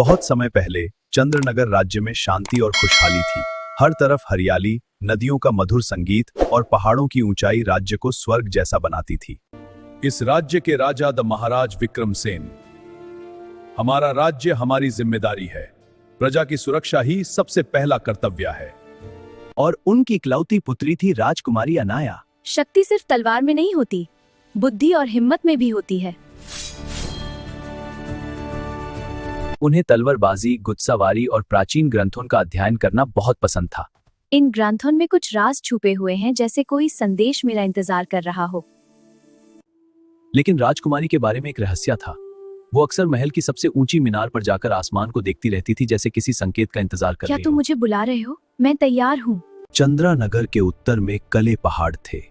बहुत समय पहले चंद्रनगर राज्य में शांति और खुशहाली थी। हर तरफ हरियाली, नदियों का मधुर संगीत और पहाड़ों की ऊंचाई राज्य को स्वर्ग जैसा बनाती थी। इस राज्य के राजा द महाराज विक्रमसेन। हमारा राज्य हमारी जिम्मेदारी है। प्रजा की सुरक्षा ही सबसे पहला कर्तव्य है। और उनकी इकलौती पुत्री थी राजकुमारी अनाया। शक्ति सिर्फ तलवार में नहीं होती, बुद्धि और हिम्मत में भी होती है। उन्हें तलवारबाजी, गुस्सावारी और प्राचीन ग्रंथों का अध्ययन करना बहुत पसंद था। इन ग्रंथों में कुछ राज छुपे हुए हैं, जैसे कोई संदेश मेरा इंतजार कर रहा हो। लेकिन राजकुमारी के बारे में एक रहस्य था। वो अक्सर महल की सबसे ऊंची मीनार पर जाकर आसमान को देखती रहती थी, जैसे किसी संकेत का इंतजार कर रही हो। क्या तुम मुझे बुला रहे हो? मैं तैयार हूँ। चंद्रनगर के उत्तर में कले पहाड़ थे।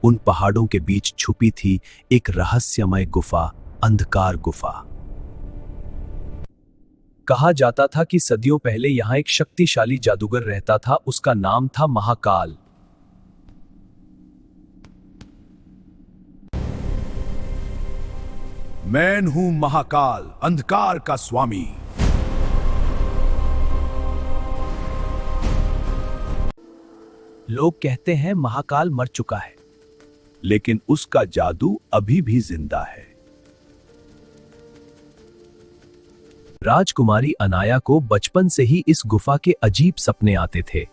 उन पहाड़ों के बीच छुपी थी एक रहस्यमय गुफा, अंधकार गुफा। कहा जाता था कि सदियों पहले यहाँ एक शक्तिशाली जादूगर रहता था। उसका नाम था महाकाल। मैं हूं महाकाल, अंधकार का स्वामी। लोग कहते हैं महाकाल मर चुका है, लेकिन उसका जादू अभी भी जिंदा है। राजकुमारी अनाया को बचपन से ही इस गुफा के अजीब सपने आते थे।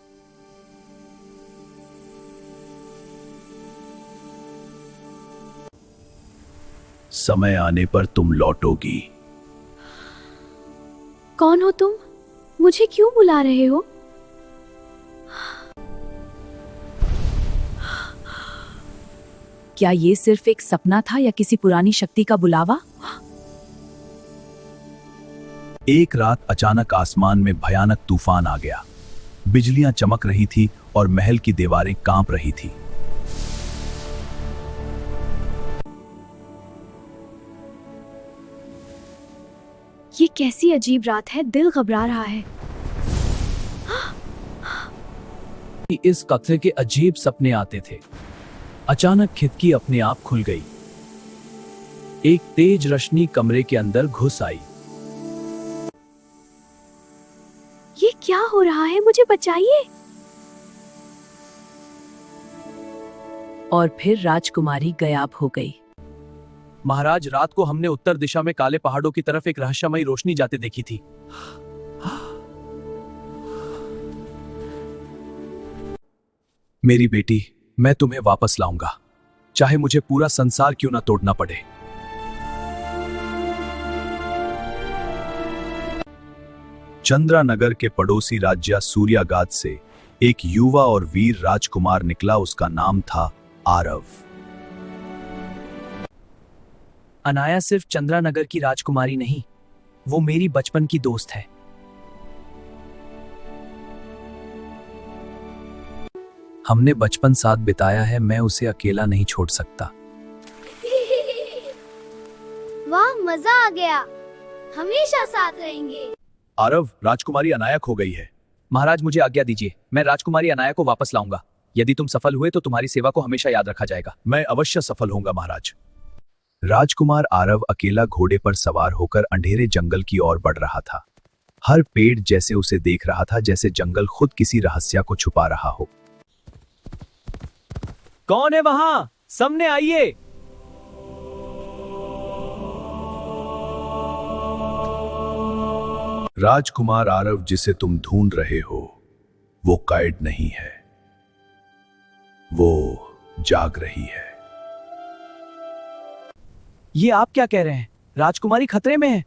समय आने पर तुम लौटोगी। कौन हो तुम? मुझे क्यों बुला रहे हो? क्या ये सिर्फ एक सपना था या किसी पुरानी शक्ति का बुलावा? एक रात अचानक आसमान में भयानक तूफान आ गया। बिजलियां चमक रही थी और महल की दीवारें कांप रही थी। ये कैसी अजीब रात है, दिल घबरा रहा है। इस कथे के अजीब सपने आते थे। अचानक खिड़की अपने आप खुल गई। एक तेज रोशनी कमरे के अंदर घुस आई। ये क्या हो रहा है? मुझे बचाइए। और फिर राजकुमारी गायब हो गई। महाराज, रात को हमने उत्तर दिशा में काले पहाड़ों की तरफ एक रहस्यमयी रोशनी जाते देखी थी। मेरी बेटी, मैं तुम्हें वापस लाऊंगा, चाहे मुझे पूरा संसार क्यों ना तोड़ना पड़े। चंद्रनगर के पड़ोसी राज्य सूर्यागाद से एक युवा और वीर राजकुमार निकला। उसका नाम था आरव। अनाया सिर्फ चंद्रनगर की राजकुमारी नहीं, वो मेरी बचपन की दोस्त है। हमने बचपन साथ बिताया है, मैं उसे अकेला नहीं छोड़ सकता। वाह, मजा आ गया। हमेशा साथ रहेंगे। आरव, राजकुमारी अनाया खो गई है। महाराज, मुझे आज्ञा दीजिए, मैं राजकुमारी अनाया को वापस लाऊंगा। यदि तुम सफल हुए तो तुम्हारी सेवा को हमेशा याद रखा जाएगा। मैं अवश्य सफल होऊंगा महाराज। राजकुमार आरव अकेला घोड़े पर सवार होकर अंधेरे जंगल की ओर बढ़ रहा था। हर पेड़ जैसे उसे देख रहा था, जैसे जंगल खुद किसी रहस्य को छुपा रहा हो। कौन है वहां? सामने आइए। राजकुमार आरव जिसे तुम ढूंढ रहे हो, वो कैद नहीं है, वो जाग रही है। ये आप क्या कह रहे हैं? राजकुमारी खतरे में है।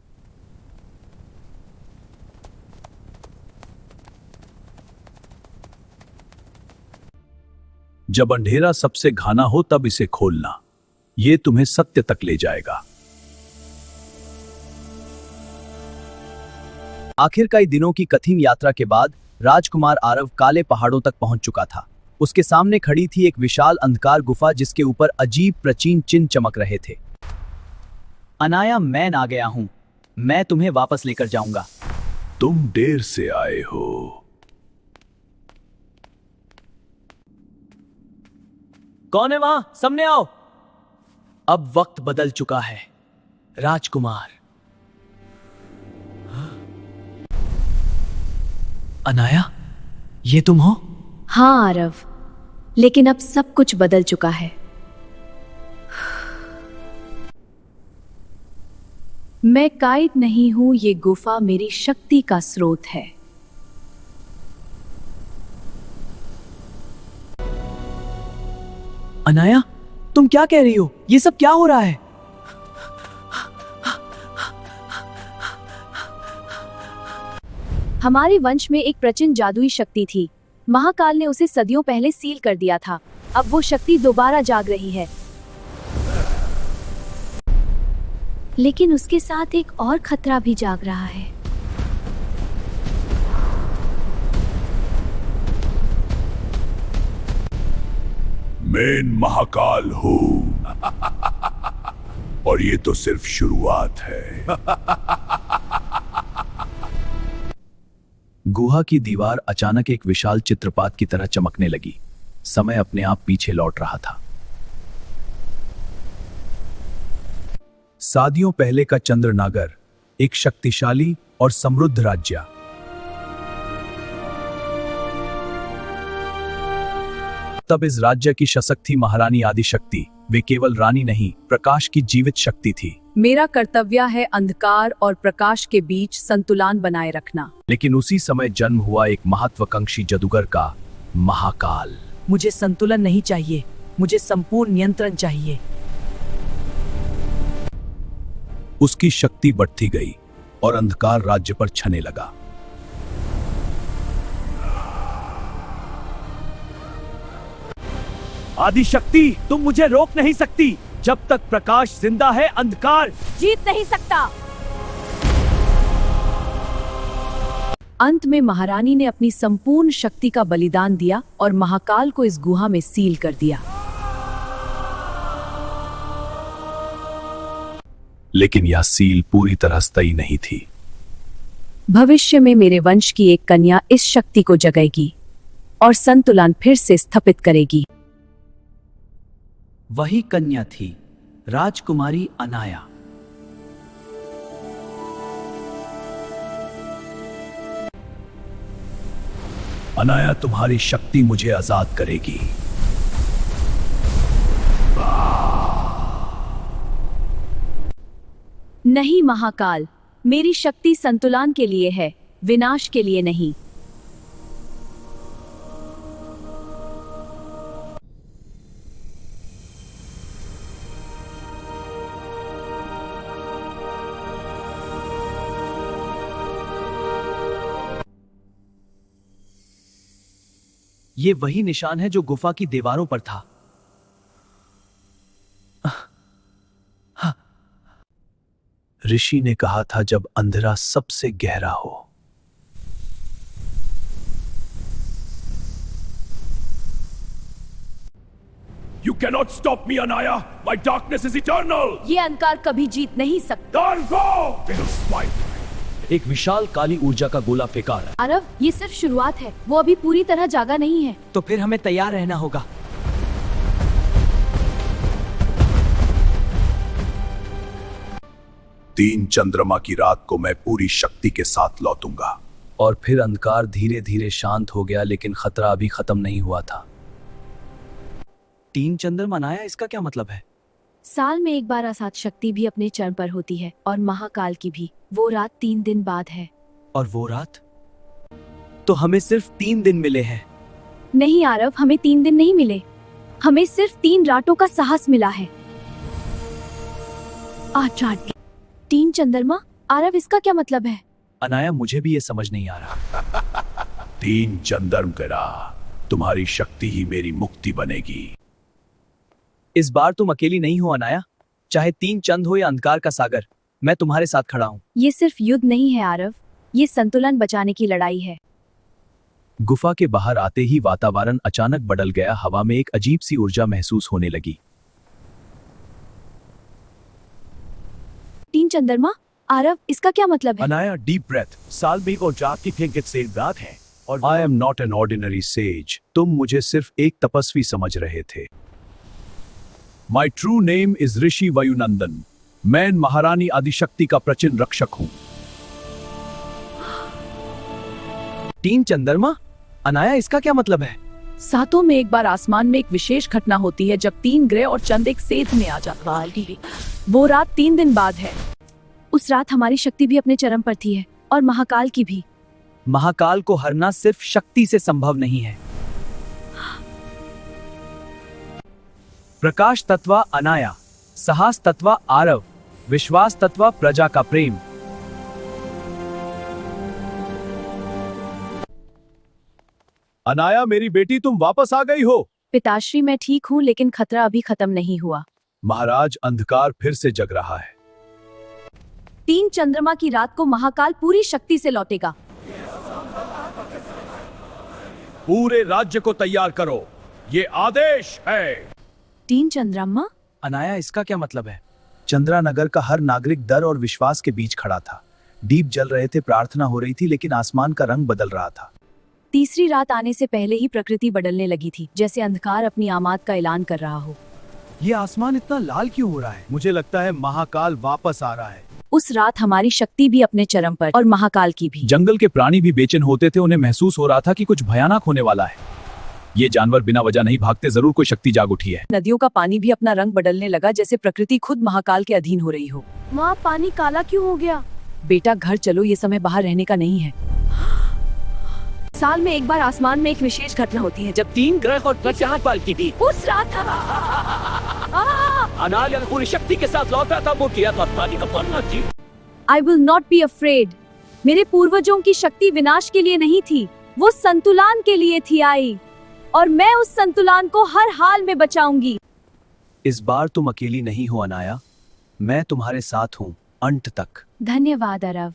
जब अंधेरा सबसे घना हो तब इसे खोलना, ये तुम्हें सत्य तक ले जाएगा। आखिर कई दिनों की कठिन यात्रा के बाद राजकुमार आरव काले पहाड़ों तक पहुंच चुका था। उसके सामने खड़ी थी एक विशाल अंधकार गुफा, जिसके ऊपर अजीब प्राचीन चिन्ह चमक रहे थे। अनाया, मैं आ गया हूं। मैं तुम्हें वापस लेकर जाऊंगा। तुम देर से आए हो। कौन है वहां? सामने आओ। अब वक्त बदल चुका है। राजकुमार, अनाया, ये तुम हो? हाँ आरव, लेकिन अब सब कुछ बदल चुका है। मैं कायद नहीं हूं, ये गुफा मेरी शक्ति का स्रोत है। अनाया, तुम क्या कह रही हो? ये सब क्या हो रहा है? हमारे वंश में एक प्राचीन जादुई शक्ति थी। महाकाल ने उसे सदियों पहले सील कर दिया था। अब वो शक्ति दोबारा जाग रही है, लेकिन उसके साथ एक और खतरा भी जाग रहा है। मैं महाकाल हूँ और ये तो सिर्फ शुरुआत है। गुहा की दीवार अचानक एक विशाल चित्रपात की तरह चमकने लगी। समय अपने आप पीछे लौट रहा था। सदियों पहले का चंद्रनागर, एक शक्तिशाली और समृद्ध राज्य। तब इस राज्य की शासक थी महारानी आदिशक्ति। वे केवल रानी नहीं, प्रकाश की जीवित शक्ति थी। मेरा कर्तव्य है अंधकार और प्रकाश के बीच संतुलन बनाए रखना। लेकिन उसी समय जन्म हुआ एक महत्वाकांक्षी जादूगर का, महाकाल। मुझे संतुलन नहीं चाहिए, मुझे संपूर्ण नियंत्रण चाहिए। उसकी शक्ति बढ़ती गई और अंधकार राज्य पर छने लगा। आदिशक्ति, तुम मुझे रोक नहीं सकती। जब तक प्रकाश जिंदा है, अंधकार जीत नहीं सकता। अंत में महारानी ने अपनी संपूर्ण शक्ति का बलिदान दिया और महाकाल को इस गुहा में सील कर दिया। लेकिन यह सील पूरी तरह स्थायी नहीं थी। भविष्य में मेरे वंश की एक कन्या इस शक्ति को जगाएगी और संतुलन फिर से स्थापित करेगी। वही कन्या थी राजकुमारी अनाया। अनाया, तुम्हारी शक्ति मुझे आजाद करेगी। नहीं महाकाल, मेरी शक्ति संतुलन के लिए है, विनाश के लिए नहीं। ये वही निशान है जो गुफा की दीवारों पर था। ऋषि ने कहा था, जब अंधेरा सबसे गहरा हो। You cannot stop me, Anaya. My darkness is eternal. ये अंधकार कभी जीत नहीं सकता। Don't go, little swine. एक विशाल काली ऊर्जा का गोला फेंका। आरव, ये सिर्फ शुरुआत है, वो अभी पूरी तरह जागा नहीं है। तो फिर हमें तैयार रहना होगा। तीन चंद्रमा की रात को मैं पूरी शक्ति के साथ लौटूंगा। और फिर अंधकार धीरे धीरे शांत हो गया, लेकिन खतरा अभी खत्म नहीं हुआ था। 3 चंद्रमा आया, इसका क्या मतलब है? साल में एक बार असात शक्ति भी अपने चरम पर होती है और महाकाल की भी। वो रात 3 दिन बाद है। और वो रात? तो हमें सिर्फ 3 दिन मिले हैं। नहीं आरव, हमें 3 दिन नहीं मिले, हमें सिर्फ 3 रातों का साहस मिला है। 3 चंद्रमा? आरव, इसका क्या मतलब है? अनाया, मुझे भी ये समझ नहीं आ रहा। 3 चंद्रमा करा, तुम्हारी शक्ति ही मेरी मुक्ति बनेगी। इस बार तुम अकेली नहीं हो अनाया। चाहे 3 चंद हो या अंधकार का सागर, मैं तुम्हारे साथ खड़ा हूँ। ये सिर्फ युद्ध नहीं है आरव, ये संतुलन बचाने की लड़ाई है। गुफा के बाहर आते ही वातावरण अचानक बदल गया। हवा में एक अजीब सी ऊर्जा महसूस होने लगी। 3 चंद्रमा? आरव, इसका क्या मतलब है? Anaya, deep breath. साल्विक और जाति फेंक से बात है। और I am not an ordinary says. तुम मुझे सिर्फ एक तपस्वी समझ रहे थे। माई ट्रू नेम इज ऋषि वायुनंदन। मैं महारानी आदिशक्ति का प्रचंड रक्षक हूँ। तीन चंद्रमा? अनाया, इसका क्या मतलब है? सातों में एक बार आसमान में एक विशेष घटना होती है जब 3 ग्रह और चंद एक सेध में आ जाता है। वो रात 3 दिन बाद है। उस रात हमारी शक्ति भी अपने चरम पर थी है और महाकाल की भी। महाकाल को हरना सिर्फ शक्ति से संभव नहीं है। प्रकाश तत्व अनाया, साहस तत्व आरव, विश्वास तत्व प्रजा का प्रेम। अनाया, मेरी बेटी, तुम वापस आ गई हो। पिताश्री, मैं ठीक हूँ, लेकिन खतरा अभी खत्म नहीं हुआ। महाराज, अंधकार फिर से जग रहा है। 3 चंद्रमा की रात को महाकाल पूरी शक्ति से लौटेगा। पूरे राज्य को तैयार करो, ये आदेश है। 3 चंद्रमा? अनाया, इसका क्या मतलब है? चंद्रानगर का हर नागरिक डर और विश्वास के बीच खड़ा था। दीप जल रहे थे, प्रार्थना हो रही थी, लेकिन आसमान का रंग बदल रहा था। तीसरी रात आने से पहले ही प्रकृति बदलने लगी थी, जैसे अंधकार अपनी आमाद का ऐलान कर रहा हो। ये आसमान इतना लाल क्यों हो रहा है? मुझे लगता है महाकाल वापस आ रहा है। उस रात हमारी शक्ति भी अपने चरम पर और महाकाल की भी। जंगल के प्राणी भी बेचैन होते थे, उन्हें महसूस हो रहा था कि कुछ भयानक होने वाला है। ये जानवर बिना वजह नहीं भागते, जरूर कोई शक्ति जाग उठी है। नदियों का पानी भी अपना रंग बदलने लगा, जैसे प्रकृति खुद महाकाल के अधीन हो रही हो। माँ, पानी काला क्यों हो गया? बेटा, घर चलो, ये समय बाहर रहने का नहीं है। साल में एक बार आसमान में एक विशेष घटना होती है जब 3 ग्रह और प्रजा पालती थी। उस रात अनाया पूरी शक्ति के साथ लौटा था, वो किया था पानी का पन्ना थी। I will not be afraid। मेरे पूर्वजों की शक्ति विनाश के लिए नहीं थी, वो संतुलन के लिए थी आई, और मैं उस संतुलन को हर हाल में बचाऊंगी। इस बार तुम अकेली नहीं हो अनाया, मैं तुम्हारे साथ हूँ अंत तक। धन्यवाद अरव।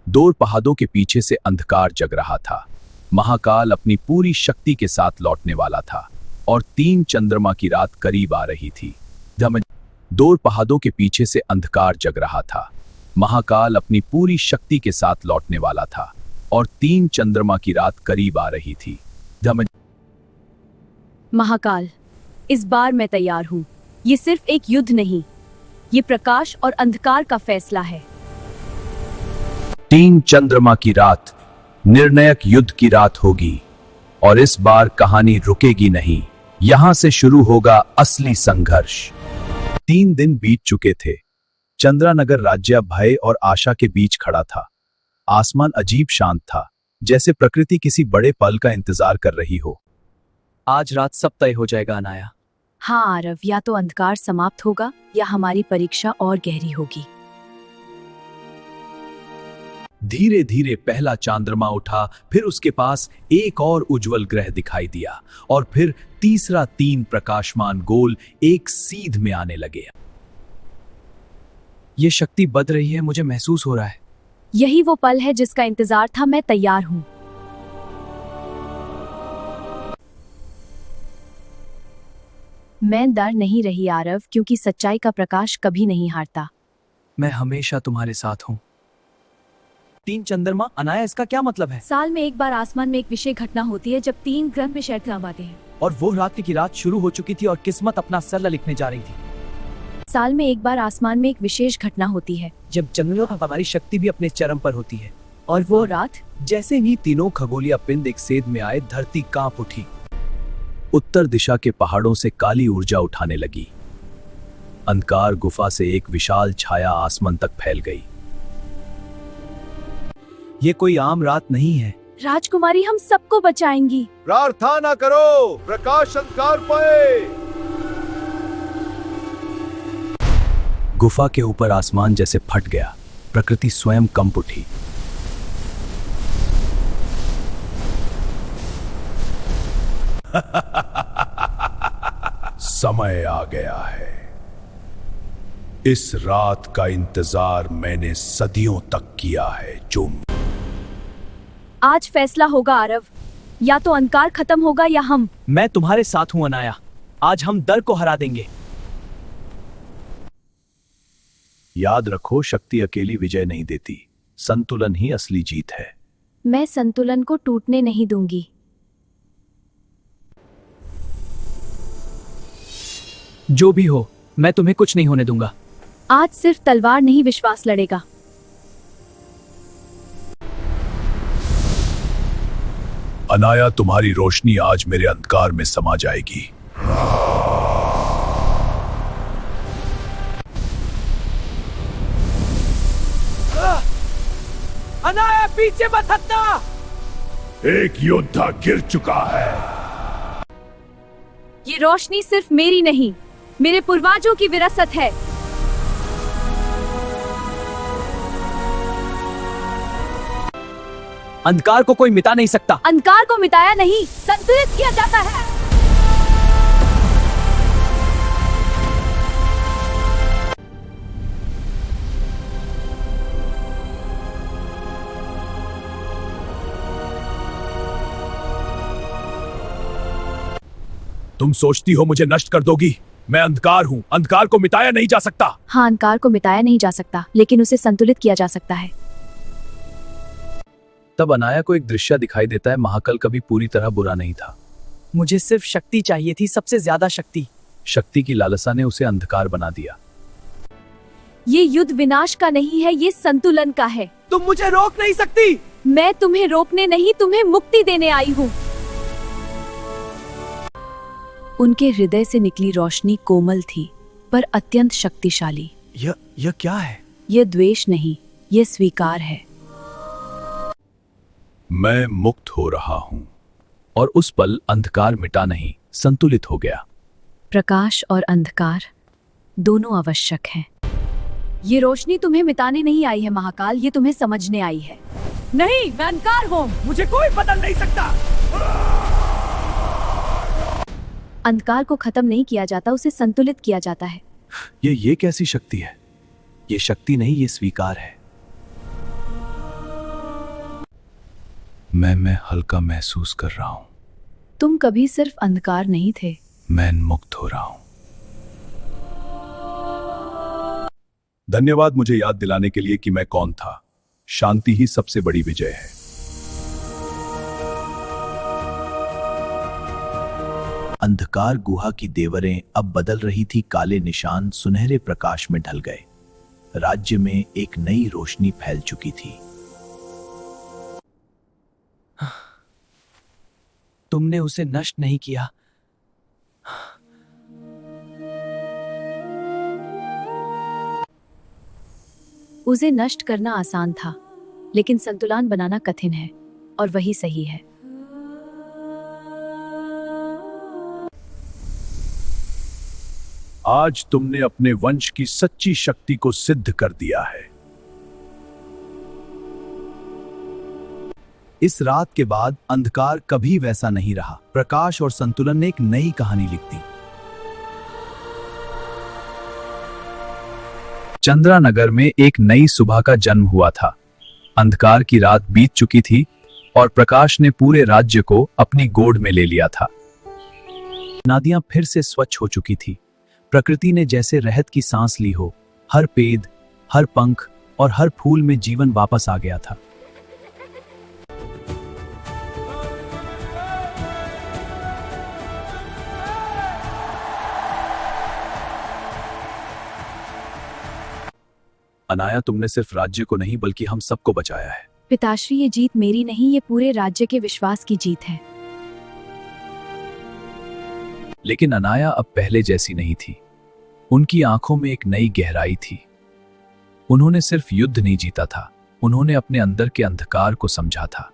दूर पहाड़ों के पीछे से अंधकार जग रहा था। महाकाल अपनी पूरी शक्ति के साथ लौटने वाला था और 3 चंद्रमा की रात करीब आ रही थी। दूर पहाड़ों के पीछे से अंधकार जग रहा था। महाकाल अपनी पूरी शक्ति के साथ लौटने वाला था और 3 चंद्रमा की रात करीब आ रही थी। महाकाल, इस बार मैं तैयार हूँ। ये सिर्फ एक युद्ध नहीं, ये प्रकाश और अंधकार का फैसला है। 3 चंद्रमा की रात निर्णायक युद्ध की रात होगी और इस बार कहानी रुकेगी नहीं। यहां से शुरू होगा असली संघर्ष। 3 दिन बीत चुके थे। चंद्रानगर राज्य भय और आशा के बीच खड़ा था। आसमान अजीब शांत था, जैसे प्रकृति किसी बड़े पल का इंतजार कर रही हो। आज रात सब तय हो जाएगा अनाया। हाँ आरव, या तो अंधकार समाप्त होगा या हमारी परीक्षा और गहरी होगी। धीरे धीरे पहला चंद्रमा उठा, फिर उसके पास एक और उज्जवल ग्रह दिखाई दिया और फिर तीसरा। 3 प्रकाशमान गोल एक सीध में आने लगे। ये शक्ति बढ़ रही है, मुझे महसूस हो रहा है। यही वो पल है जिसका इंतजार था। मैं तैयार हूँ। मैं डर नहीं रही आरव, क्योंकि सच्चाई का प्रकाश कभी नहीं हारता। मैं हमेशा तुम्हारे साथ हूँ। 3 चंद्रमा? अनाया, इसका क्या मतलब है? साल में एक बार आसमान में एक विशेष घटना होती है जब 3 ग्रह में शहर आते हैं। और वो रात की रात शुरू हो चुकी थी और किस्मत अपना सल्ला लिखने जा रही थी। साल में एक बार आसमान में एक विशेष घटना होती है जब चंद्रमा हमारी शक्ति भी अपने चरम पर होती है। और वो रात जैसे ही तीनों खगोलीय पिंड एक सेध में आए, धरती कांप उठी। उत्तर दिशा के पहाड़ों से काली ऊर्जा उठाने लगी। अंधकार गुफा से एक विशाल छाया आसमान तक फैल गई। ये कोई आम रात नहीं है। राजकुमारी हम सबको बचाएंगी। प्रार्थना करो, प्रकाश अंधकार पाए। गुफा के ऊपर आसमान जैसे फट गया। प्रकृति स्वयं कंप उठी। समय आ गया है। इस रात का इंतजार मैंने सदियों तक किया है। जो आज फैसला होगा आरव, या तो अंधकार खत्म होगा या हम। मैं तुम्हारे साथ हूं अनाया। आज हम डर को हरा देंगे। याद रखो, शक्ति अकेली विजय नहीं देती, संतुलन ही असली जीत है। मैं संतुलन को टूटने नहीं दूंगी। जो भी हो, मैं तुम्हें कुछ नहीं होने दूंगा। आज सिर्फ तलवार नहीं, विश्वास लड़ेगा। अनाया, तुम्हारी रोशनी आज मेरे अंधकार में समा जाएगी। अनाया, पीछे मत हटना। एक योद्धा गिर चुका है। ये रोशनी सिर्फ मेरी नहीं, मेरे पूर्वजों की विरासत है। अंधकार को कोई मिटा नहीं सकता। अंधकार को मिटाया नहीं, संतुलित किया जाता है। तुम सोचती हो मुझे नष्ट कर दोगी? मैं अंधकार हूँ, अंधकार को मिटाया नहीं जा सकता। हाँ, अंधकार को मिटाया नहीं जा सकता, लेकिन उसे संतुलित किया जा सकता है। तब अनाया को एक दृश्य दिखाई देता है। महाकाल कभी पूरी तरह बुरा नहीं था। मुझे सिर्फ शक्ति चाहिए थी, सबसे ज्यादा शक्ति। शक्ति की लालसा ने उसे अंधकार बना दिया। ये युद्ध विनाश का नहीं है, ये संतुलन का है। तुम मुझे रोक नहीं सकती। मैं तुम्हें रोकने नहीं, तुम्हें मुक्ति देने आई हूँ। उनके हृदय से निकली रोशनी कोमल थी, पर अत्यंत शक्तिशाली। यह क्या है? यह द्वेष नहीं, यह स्वीकार है। मैं मुक्त हो रहा हूँ। और उस पल अंधकार मिटा नहीं, संतुलित हो गया। प्रकाश और अंधकार दोनों आवश्यक हैं। ये रोशनी तुम्हें मिटाने नहीं आई है महाकाल, ये तुम्हें समझने आई है। नहीं, मैं अंधकार हूँ, मुझे कोई बदल नहीं सकता। अंधकार को खत्म नहीं किया जाता, उसे संतुलित किया जाता है। ये कैसी शक्ति है? ये शक्ति नहीं, ये स्वीकार है। मैं हल्का महसूस कर रहा हूँ। तुम कभी सिर्फ अंधकार नहीं थे। मैं मुक्त हो रहा हूँ। धन्यवाद मुझे याद दिलाने के लिए कि मैं कौन था। शांति ही सबसे बड़ी विजय है। अंधकार गुहा की देवरें अब बदल रही थी। काले निशान सुनहरे प्रकाश में ढल गए। राज्य में एक नई रोशनी फैल चुकी थी। तुमने उसे नष्ट नहीं किया। उसे नष्ट करना आसान था, लेकिन संतुलन बनाना कठिन है, और वही सही है। आज तुमने अपने वंश की सच्ची शक्ति को सिद्ध कर दिया है। इस रात के बाद अंधकार कभी वैसा नहीं रहा। प्रकाश और संतुलन ने एक नई कहानी लिख दी। चंद्रानगर में एक नई सुबह का जन्म हुआ था। अंधकार की रात बीत चुकी थी और प्रकाश ने पूरे राज्य को अपनी गोद में ले लिया था। नदियां फिर से स्वच्छ हो चुकी थी। प्रकृति ने जैसे रहत की सांस ली हो। हर पेड़, हर पंख और हर फूल में जीवन वापस आ गया था। अनाया, तुमने सिर्फ राज्य को नहीं बल्कि हम सबको बचाया है। पिताश्री, ये जीत मेरी नहीं, ये पूरे राज्य के विश्वास की जीत है। लेकिन अनाया अब पहले जैसी नहीं थी। उनकी आंखों में एक नई गहराई थी। उन्होंने सिर्फ युद्ध नहीं जीता था, उन्होंने अपने अंदर के अंधकार को समझा था।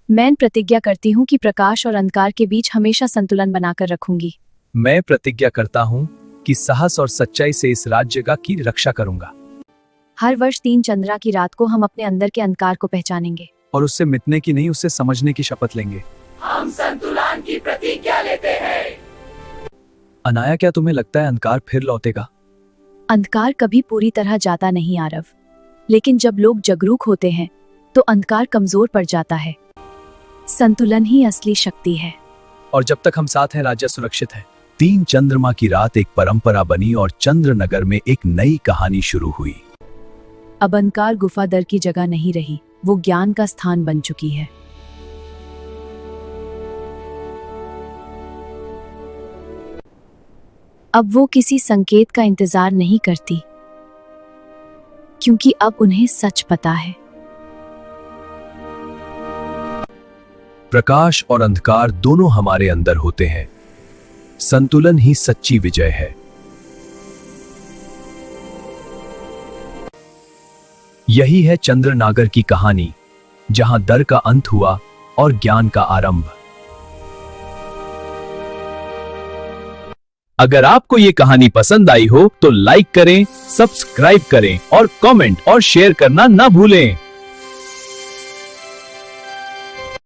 मैं प्रतिज्ञा करती हूँ कि प्रकाश और अंधकार के बीच हमेशा संतुलन बनाकर रखूंगी। मैं प्रतिज्ञा करता हूँ कि साहस और सच्चाई से इस राज्य की रक्षा करूंगा। हर वर्ष 3 चंद्रा की रात को हम अपने अंदर के अंधकार को पहचानेंगे और उससे मिटने की नहीं, उससे समझने की शपथ लेंगे। हम संतुलन की प्रतिज्ञा लेते हैं। अनाया, क्या तुम्हें लगता है अंधकार फिर लौटेगा? अंधकार कभी पूरी तरह जाता नहीं आरव, लेकिन जब लोग जागरूक होते हैं तो अंधकार कमजोर पड़ जाता है। संतुलन ही असली शक्ति है। और जब तक हम साथ हैं, राज्य सुरक्षित है। 3 चंद्रमा की रात एक परंपरा बनी और चंद्रनगर में एक नई कहानी शुरू हुई। अब अंधकार गुफा दर की जगह नहीं रही, वो ज्ञान का स्थान बन चुकी है। अब वो किसी संकेत का इंतजार नहीं करती, क्योंकि अब उन्हें सच पता है। प्रकाश और अंधकार दोनों हमारे अंदर होते हैं। संतुलन ही सच्ची विजय है। यही है चंद्रनागर की कहानी, जहां डर का अंत हुआ और ज्ञान का आरंभ। अगर आपको ये कहानी पसंद आई हो तो लाइक करें, सब्सक्राइब करें और कमेंट और शेयर करना ना भूलें।